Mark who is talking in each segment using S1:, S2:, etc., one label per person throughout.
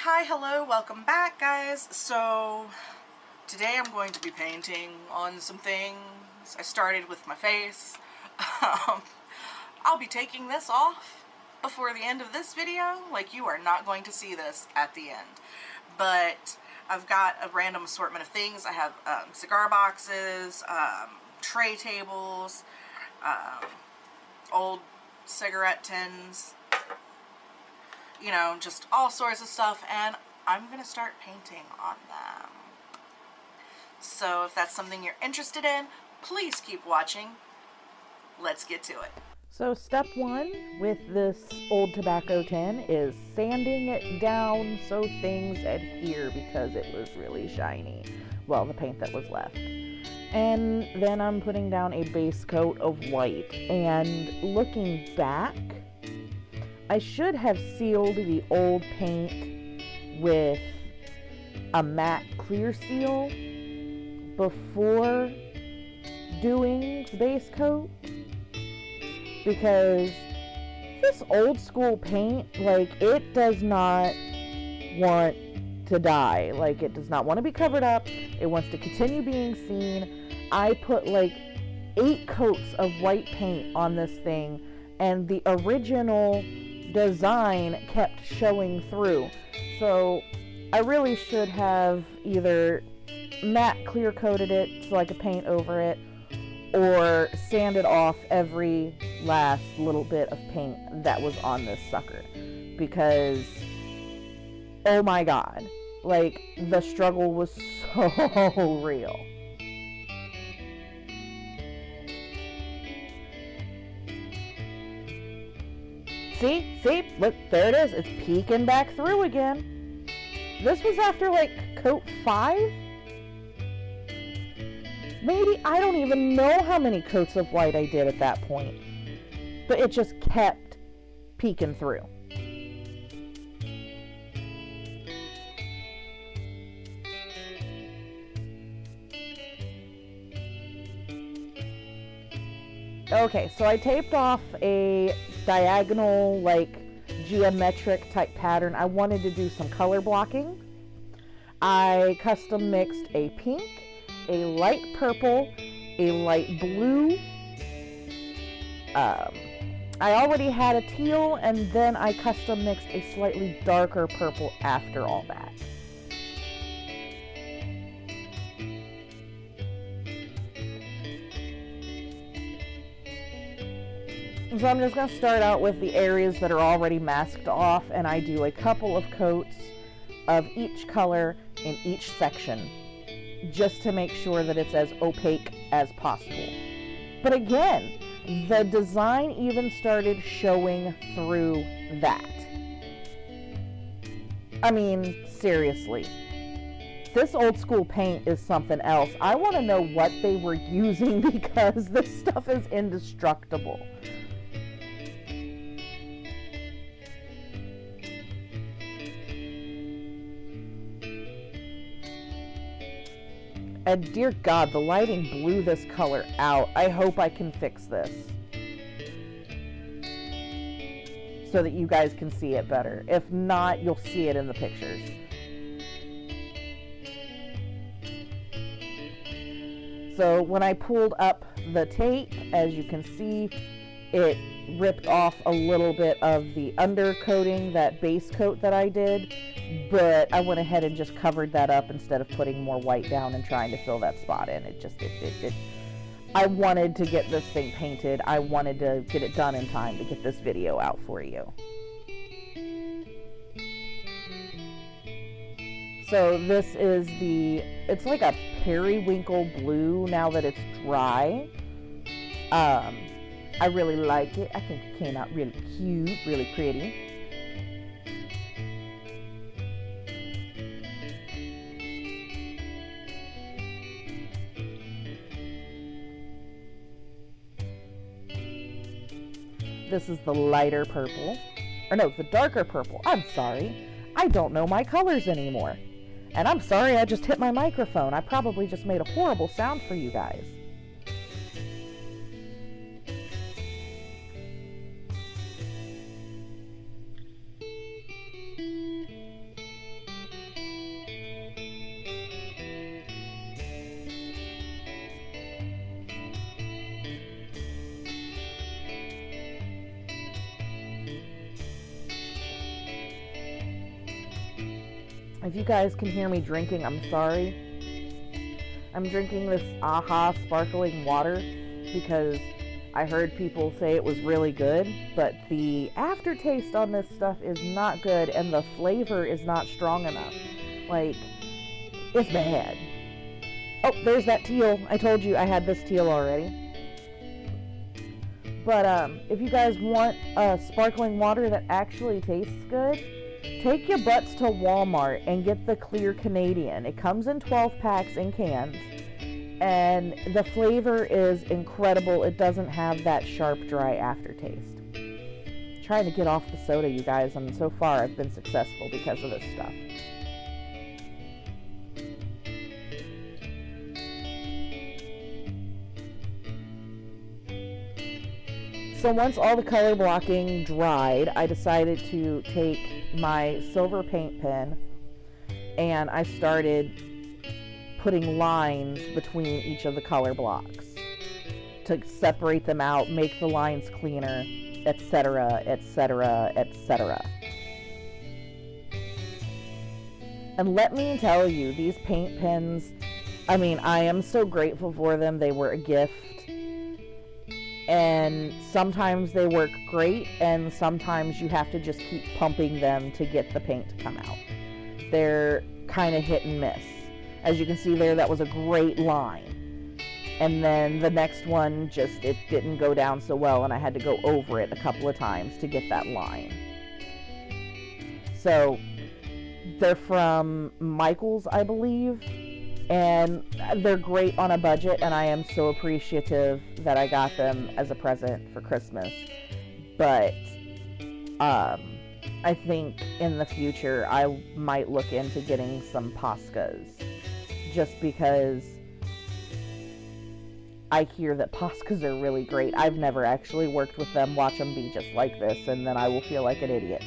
S1: Hi, hello, welcome back, guys. So today I'm going to be painting on some things. I started with my face. I'll be taking this off before the end of this video. Like, you are not going to see this at the end. But I've got a random assortment of things. I have cigar boxes, tray tables, old cigarette tins, you know, just all sorts of stuff, and I'm gonna start painting on them. So if that's something you're interested in, please keep watching. Let's get to it.
S2: So step one with this old tobacco tin is sanding it down so things adhere because it was really shiny. Well, the paint that was left. And then I'm putting down a base coat of white. And looking back, I should have sealed the old paint with a matte clear seal before doing the base coat, because this old school paint, like, it does not want to die. Like, it does not want to be covered up. It wants to continue being seen. I put like 8 coats of white paint on this thing, and the original design kept showing through. So I really should have either matte clear coated it so I could paint over it, or sanded off every last little bit of paint that was on this sucker, because oh my god, like, the struggle was so real. See, look, there it is. It's peeking back through again. This was after like coat 5? Maybe, I don't even know how many coats of white I did at that point. But it just kept peeking through. Okay, so I taped off a diagonal, like, geometric type pattern. I wanted to do some color blocking. I custom mixed a pink, a light purple, a light blue. I already had a teal, and then I custom mixed a slightly darker purple after all that. So I'm just going to start out with the areas that are already masked off, and I do a couple of coats of each color in each section, just to make sure that it's as opaque as possible. But again, the design even started showing through that. I mean, seriously. This old school paint is something else. I want to know what they were using, because this stuff is indestructible. And dear God, the lighting blew this color out. I hope I can fix this so that you guys can see it better. If not, you'll see it in the pictures. So when I pulled up the tape, as you can see, it ripped off a little bit of the undercoating, that base coat that I did. But I went ahead and just covered that up instead of putting more white down and trying to fill that spot in. I wanted to get this thing painted. I wanted to get it done in time to get this video out for you. So this is it's like a periwinkle blue now that it's dry. I really like it. I think it came out really cute, really pretty. This is the lighter purple. Or no, the darker purple. I'm sorry. I don't know my colors anymore. And I'm sorry I just hit my microphone. I probably just made a horrible sound for you guys. If you guys can hear me drinking, I'm sorry. I'm drinking this AHA sparkling water because I heard people say it was really good, but the aftertaste on this stuff is not good and the flavor is not strong enough. Like, it's bad. Oh, there's that teal. I told you I had this teal already. But if you guys want sparkling water that actually tastes good, take your butts to Walmart and get the Clear Canadian. It comes in 12 packs in cans, and the flavor is incredible. It doesn't have that sharp, dry aftertaste. I'm trying to get off the soda, you guys, and so far I've been successful because of this stuff. So once all the color blocking dried, I decided to take my silver paint pen and I started putting lines between each of the color blocks to separate them out, make the lines cleaner, etc., etc., etc. And let me tell you, these paint pens, I mean, I am so grateful for them. They were a gift. And sometimes they work great, and sometimes you have to just keep pumping them to get the paint to come out. They're kind of hit and miss. As you can see there, that was a great line. And then the next one, just, it didn't go down so well, and I had to go over it a couple of times to get that line. So, they're from Michaels, I believe. And they're great on a budget, and I am so appreciative that I got them as a present for Christmas. But I think in the future I might look into getting some Poscas, just because I hear that Poscas are really great. I've never actually worked with them. Watch them be just like this, and then I will feel like an idiot.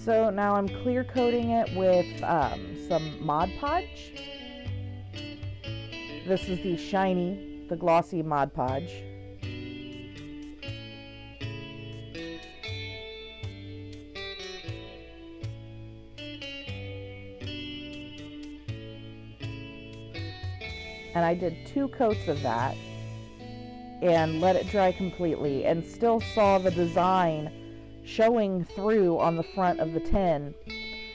S2: So now I'm clear coating it with some Mod Podge. This is the shiny, the glossy Mod Podge. And I did 2 coats of that and let it dry completely, and still saw the design showing through on the front of the tin,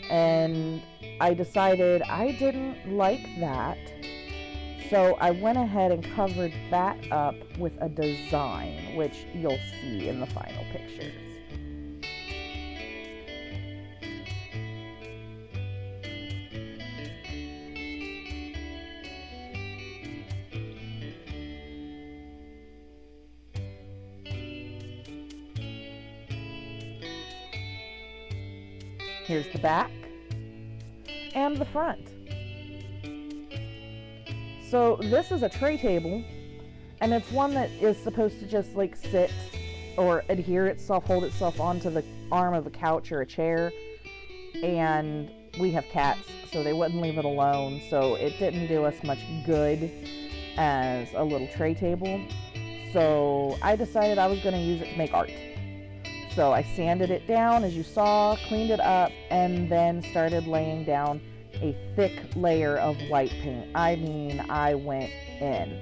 S2: and I decided I didn't like that, so I went ahead and covered that up with a design, which you'll see in the final pictures. Here's the back and the front. So this is a tray table, and it's one that is supposed to just like sit or adhere itself, hold itself onto the arm of a couch or a chair. And we have cats, so they wouldn't leave it alone, so it didn't do us much good as a little tray table. So I decided I was going to use it to make art. So I sanded it down, as you saw, cleaned it up, and then started laying down a thick layer of white paint. I mean, I went in.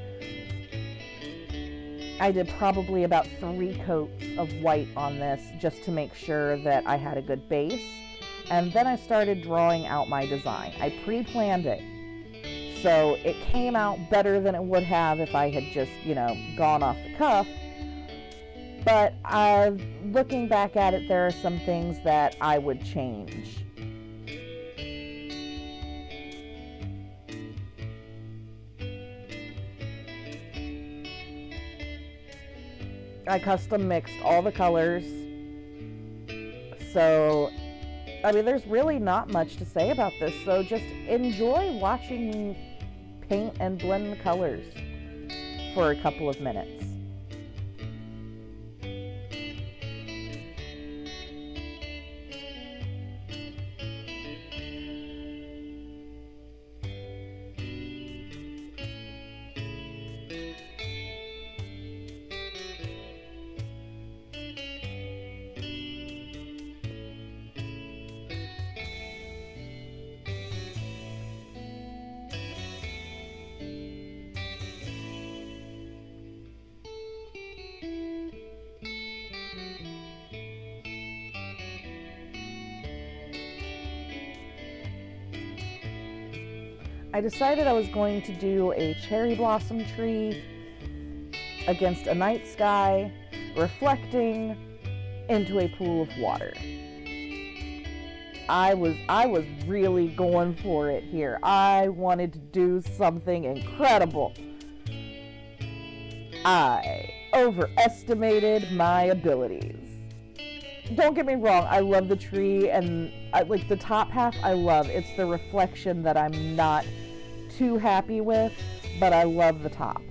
S2: I did probably about 3 coats of white on this just to make sure that I had a good base. And then I started drawing out my design. I pre-planned it. So it came out better than it would have if I had just, gone off the cuff. But looking back at it, there are some things that I would change. I custom mixed all the colors. So, I mean, there's really not much to say about this. So just enjoy watching me paint and blend the colors for a couple of minutes. I decided I was going to do a cherry blossom tree against a night sky, reflecting into a pool of water. I was really going for it here. I wanted to do something incredible. I overestimated my abilities. Don't get me wrong, I love the tree, and like the top half I love. It's the reflection that I'm not too happy with, but I love the top.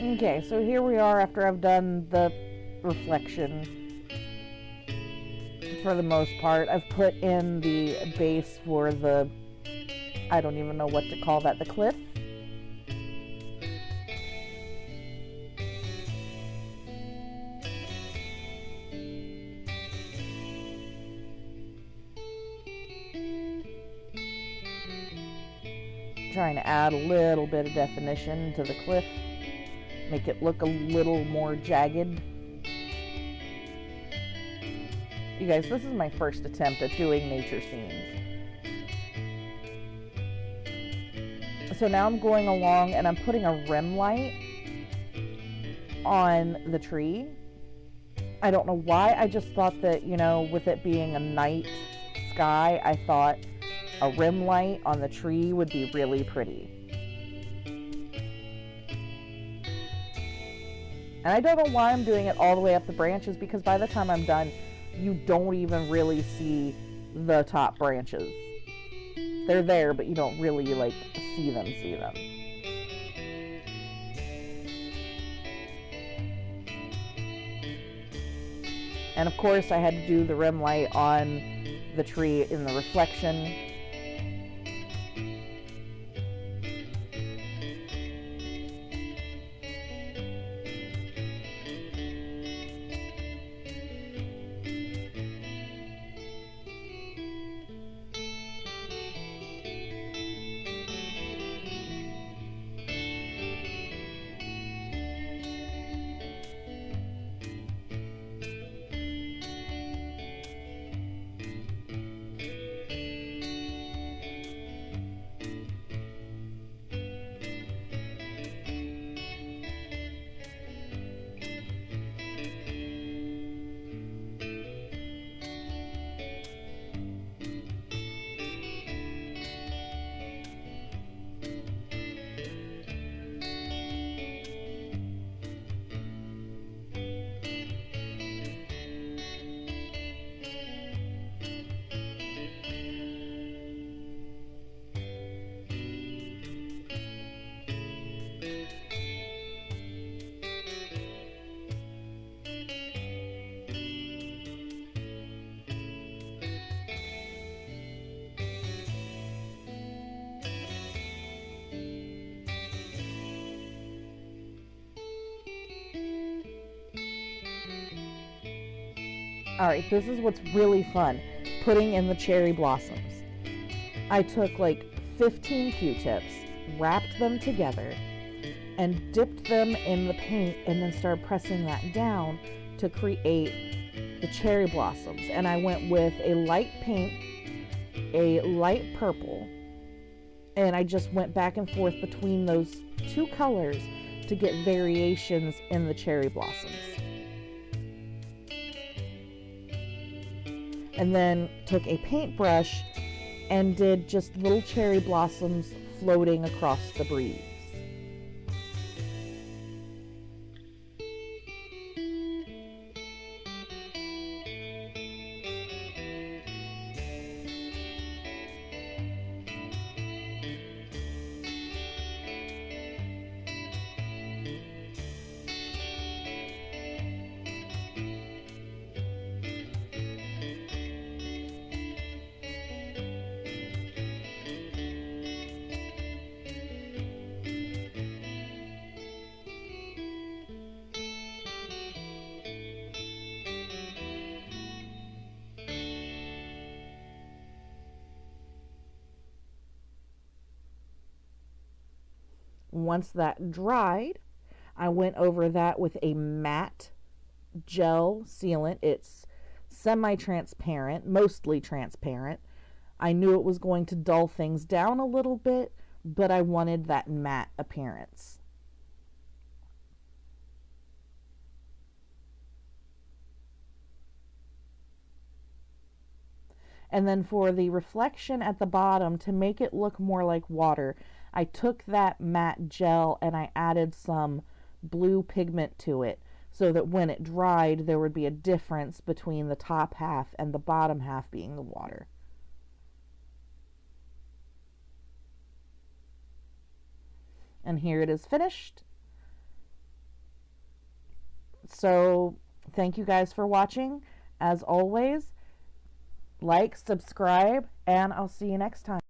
S2: Okay, so here we are after I've done the reflection for the most part. I've put in the base for the, I don't even know what to call that, the cliff. Trying to add a little bit of definition to the cliff. Make it look a little more jagged. You guys, this is my first attempt at doing nature scenes. So now I'm going along and I'm putting a rim light on the tree. I don't know why, I just thought that, with it being a night sky, I thought a rim light on the tree would be really pretty. And I don't know why I'm doing it all the way up the branches, because by the time I'm done, you don't even really see the top branches. They're there, but you don't really, see them. And of course, I had to do the rim light on the tree in the reflection. Alright, this is what's really fun. Putting in the cherry blossoms. I took like 15 Q-tips, wrapped them together, and dipped them in the paint, and then started pressing that down to create the cherry blossoms. And I went with a light pink, a light purple, and I just went back and forth between those two colors to get variations in the cherry blossoms. And then took a paintbrush and did just little cherry blossoms floating across the breeze. Once that dried, I went over that with a matte gel sealant. It's semi-transparent, mostly transparent. I knew it was going to dull things down a little bit, but I wanted that matte appearance. And then for the reflection at the bottom, to make it look more like water, I took that matte gel and I added some blue pigment to it so that when it dried, there would be a difference between the top half and the bottom half being the water. And here it is finished. So thank you guys for watching. As always, like, subscribe, and I'll see you next time.